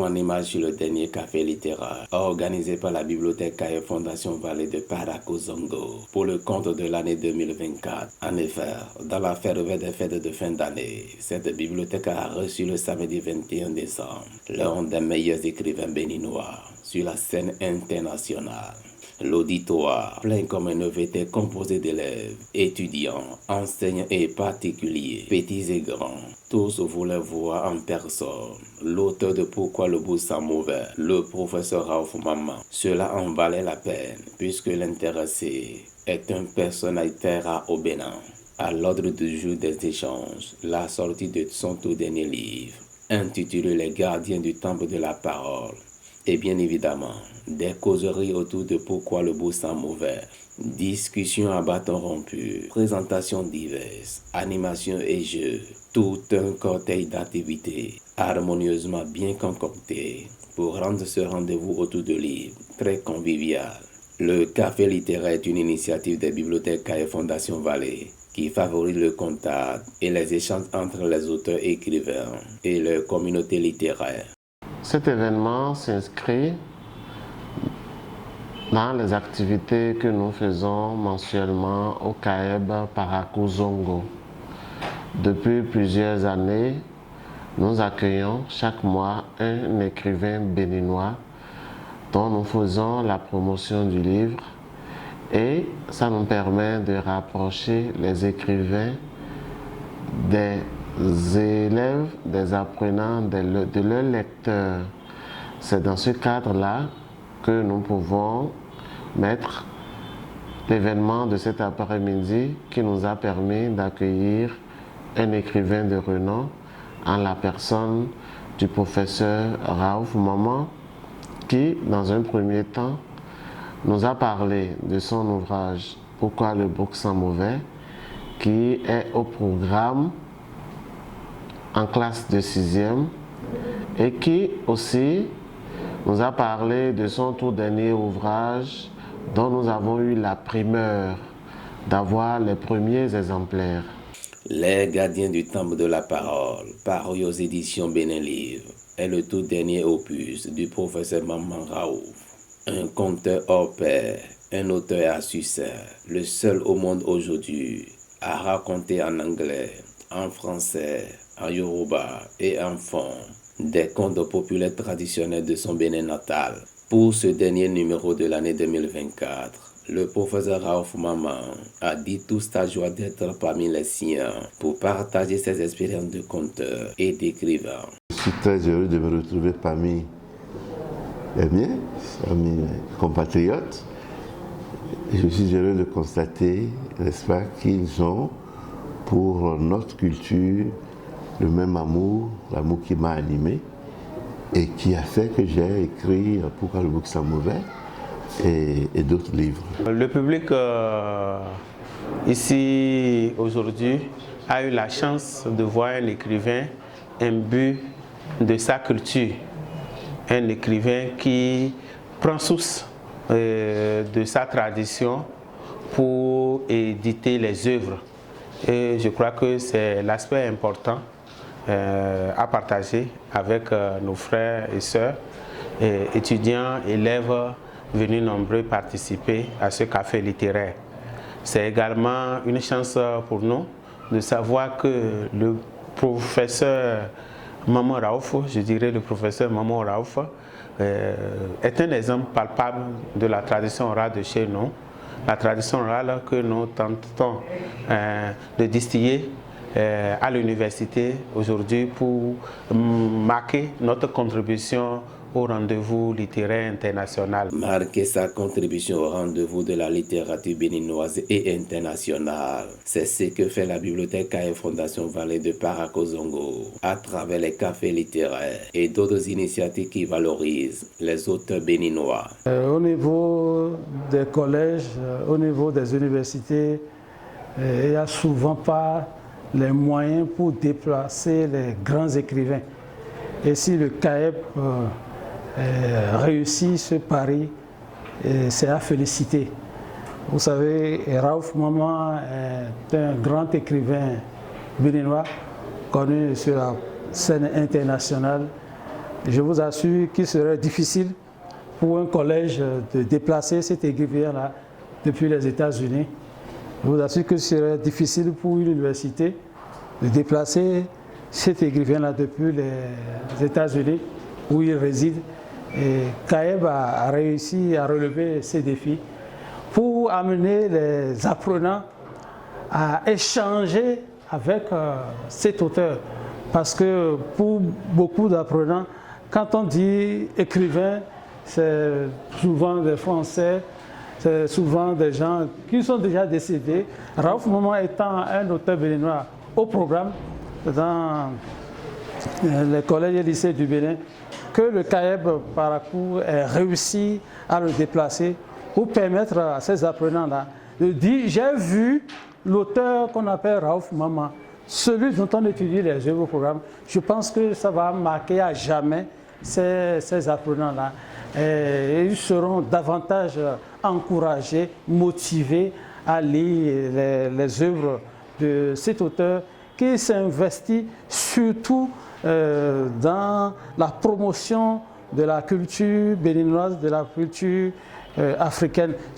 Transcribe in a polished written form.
animal sur le dernier café littéraire organisé par la Bibliothèque et Fondation Vallée de Parakozongo pour le compte de l'année 2024. En effet, dans la ferveur des fêtes de fin d'année, cette bibliothèque a reçu le samedi 21 décembre l'un des meilleurs écrivains béninois sur la scène internationale. L'auditoire, plein comme un œuf, était composé d'élèves, étudiants, enseignants et particuliers, petits et grands. Tous voulaient voir en personne l'auteur de Pourquoi le bout sent mauvais, le professeur Raouf Mama. Cela en valait la peine, puisque l'intéressé est un personnage très rare au Bénin. À l'ordre du jour des échanges, la sortie de son tout dernier livre, intitulé Les gardiens du temple de la parole. Et bien évidemment, des causeries autour de Pourquoi le bout sent mauvais, discussions à bâtons rompus, présentations diverses, animations et jeux, tout un cortège d'activités harmonieusement bien concoctées pour rendre ce rendez-vous autour de livres très convivial. Le café littéraire est une initiative des bibliothèques et Fondation Vallée qui favorise le contact et les échanges entre les auteurs écrivains et leur communauté littéraire. Cet événement s'inscrit dans les activités que nous faisons mensuellement au CAEB Parakozongo. Depuis plusieurs années, nous accueillons chaque mois un écrivain béninois dont nous faisons la promotion du livre et ça nous permet de rapprocher les écrivains des élèves, des apprenants, de leurs lecteurs. C'est dans ce cadre-là que nous pouvons mettre l'événement de cet après-midi qui nous a permis d'accueillir un écrivain de renom en la personne du professeur Raouf Mama qui, dans un premier temps, nous a parlé de son ouvrage Pourquoi le bout sent mauvais qui est au programme en classe de 6e et qui aussi nous a parlé de son tout dernier ouvrage dont nous avons eu la primeur d'avoir les premiers exemplaires. Les gardiens du temple de la parole, paru aux éditions Bénin Livre, est le tout dernier opus du professeur Maman Raouf. Un conteur hors pair, un auteur à succès, le seul au monde aujourd'hui à raconter en anglais, en français, en yoruba et en fon des contes populaires traditionnels de son Bénin natal. Pour ce dernier numéro de l'année 2024, le professeur Raouf Mama a dit toute sa joie d'être parmi les siens pour partager ses expériences de conteur et d'écrivain. Je suis très heureux de me retrouver parmi les miens, parmi mes compatriotes. Et je suis heureux de constater, n'est-ce pas, qu'ils ont pour notre culture le même amour, l'amour qui m'a animé et qui a fait que j'ai écrit Pourquoi le bout sent mauvais et d'autres livres. Le public ici aujourd'hui a eu la chance de voir un écrivain imbu de sa culture, un écrivain qui prend source de sa tradition pour éditer les œuvres. Et je crois que c'est l'aspect important à partager avec nos frères et sœurs, étudiants, élèves venus nombreux participer à ce café littéraire. C'est également une chance pour nous de savoir que le professeur Maman Raouf, je dirais le professeur Maman Raouf, est un exemple palpable de la tradition orale de chez nous, la tradition orale que nous tentons de distiller à l'université aujourd'hui pour marquer notre contribution au rendez-vous littéraire international. Marquer sa contribution au rendez-vous de la littérature béninoise et internationale, c'est ce que fait la Bibliothèque et Fondation Vallée de Parakozongo à travers les cafés littéraires et d'autres initiatives qui valorisent les auteurs béninois. Au niveau des collèges, au niveau des universités, il n'y a souvent pas les moyens pour déplacer les grands écrivains. Et si le CAEB réussit ce pari, c'est à féliciter. Vous savez, Raouf Mama est un grand écrivain béninois, connu sur la scène internationale, Je vous assure qu'il serait difficile pour un collège de déplacer cet écrivain-là depuis les États-Unis. Je vous assure que ce serait difficile pour une université de déplacer cet écrivain-là depuis les États-Unis où il réside. Et CAEB a réussi à relever ces défis pour amener les apprenants à échanger avec cet auteur. Parce que pour beaucoup d'apprenants, quand on dit écrivain, c'est souvent des Français, c'est souvent des gens qui sont déjà décédés. Raouf Mama étant un auteur béninois au programme dans les collèges et lycées du Bénin, que le CAEB Parakou ait réussi à le déplacer pour permettre à ces apprenants-là de dire « j'ai vu l'auteur qu'on appelle Raouf Mama ». Celui dont on étudie les œuvres au programme, je pense que ça va marquer à jamais ces apprenants-là. Et ils seront davantage encouragés, motivés à lire les œuvres de cet auteur qui s'investit surtout dans la promotion de la culture béninoise, de la culture africaine.